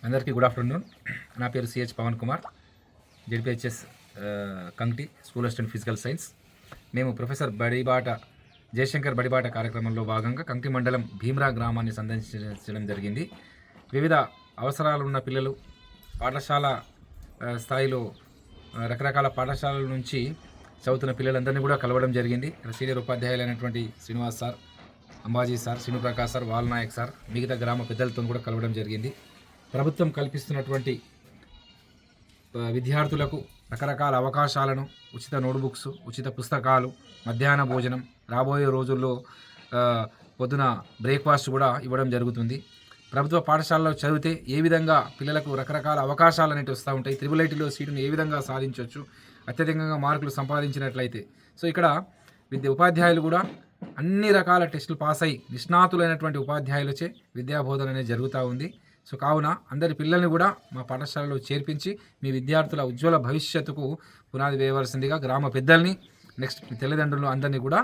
అందరికీ good afternoon. నా పేరు సిహెచ్ పవన్ కుమార్, జెడ్పిహెచ్ఎస్ కంటి స్కూల్ అసిస్టెంట్ ఫిజికల్ సైన్స్. మేము ప్రొఫెసర్ బడిబాట జయశంకర్ బడిబాట కార్యక్రమంలో భాగంగా కంకి మండలం భీమ్రా గ్రామాన్ని సందర్శించడం జరిగింది. వివిధ అవసరాలున్న పిల్లలు పాఠశాల స్థాయిలో రకరకాల పాఠశాలల నుంచి చదువుతున్న పిల్లలందరినీ కూడా కలవడం జరిగింది. ఇక్కడ సీనియర్ ఉపాధ్యాయులైనటువంటి Srinivas sir, Ambaji sir, Srinuprakash sir, Valnayak sir, మిగతా గ్రామ పెద్దలతో కూడా కలవడం జరిగింది. ప్రభుత్వం కల్పిస్తున్నటువంటి విద్యార్థులకు రకరకాల అవకాశాలను, ఉచిత నోట్బుక్స్, ఉచిత పుస్తకాలు, మధ్యాహ్న భోజనం, రాబోయే రోజుల్లో పొద్దున బ్రేక్ఫాస్ట్ కూడా ఇవ్వడం జరుగుతుంది. ప్రభుత్వ పాఠశాలలో చదివితే ఏ విధంగా పిల్లలకు రకరకాల అవకాశాలు అనేవి వస్తూ ఉంటాయి. IIITలో సీటును ఏ విధంగా సాధించవచ్చు, అత్యధికంగా మార్కులు సంపాదించినట్లయితే. సో ఇక్కడ ఉపాధ్యాయులు కూడా అన్ని రకాల టెస్టులు పాస్ అయ్యి నిష్ణాతులైనటువంటి ఉపాధ్యాయులచే విద్యాబోధన అనేది జరుగుతూ ఉంది. సో కావున అందరి పిల్లల్ని కూడా మా పాఠశాలలో చేర్పించి మీ విద్యార్థుల ఉజ్వల భవిష్యత్తుకు పునాది వేయవలసిందిగా గ్రామ పెద్దల్ని, నెక్స్ట్ తల్లిదండ్రులు అందరినీ కూడా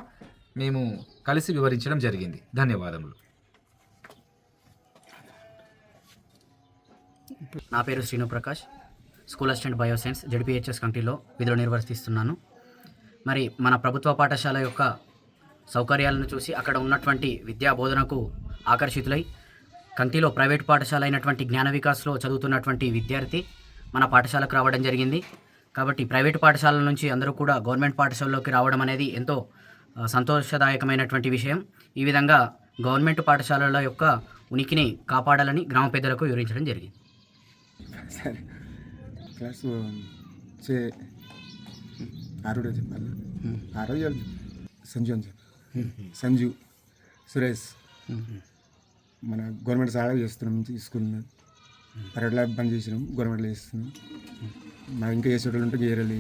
మేము కలిసి వివరించడం జరిగింది. ధన్యవాదములు. నా పేరు శ్రీనుప్రకాష్, స్కూల్ అసిస్టెంట్ బయోసైన్స్ జెడ్పిహెచ్ఎస్ కంటిలో విధులు నిర్వర్తిస్తున్నాను. మరి మన ప్రభుత్వ పాఠశాల యొక్క సౌకర్యాలను చూసి అక్కడ ఉన్నటువంటి విద్యా బోధనకు ఆకర్షితులై కంటిలో ప్రైవేట్ పాఠశాల అయినటువంటి జ్ఞాన వికాస్లో చదువుతున్నటువంటి విద్యార్థి మన పాఠశాలకు రావడం జరిగింది. కాబట్టి ప్రైవేట్ పాఠశాలల నుంచి అందరూ కూడా గవర్నమెంట్ పాఠశాలలోకి రావడం అనేది ఎంతో సంతోషదాయకమైనటువంటి విషయం. ఈ విధంగా గవర్నమెంట్ పాఠశాలల యొక్క ఉనికిని కాపాడాలని గ్రామ పెద్దలకు వివరించడం జరిగింది. సరే, క్లాస్ ఆరోడో చెప్పాలి. ఆరోజు సంజు అని చెప్పి సంజు సురేష్ మన గవర్నమెంట్ సహాయం చేస్తున్నాం. స్కూల్ ప్రైవేట్ ల్యాబ్ బంద్ చేసినాం, గవర్నమెంట్లో చేస్తున్నాం. మా ఇంకా చేసేటోళ్ళు ఉంటే చేయలేదు.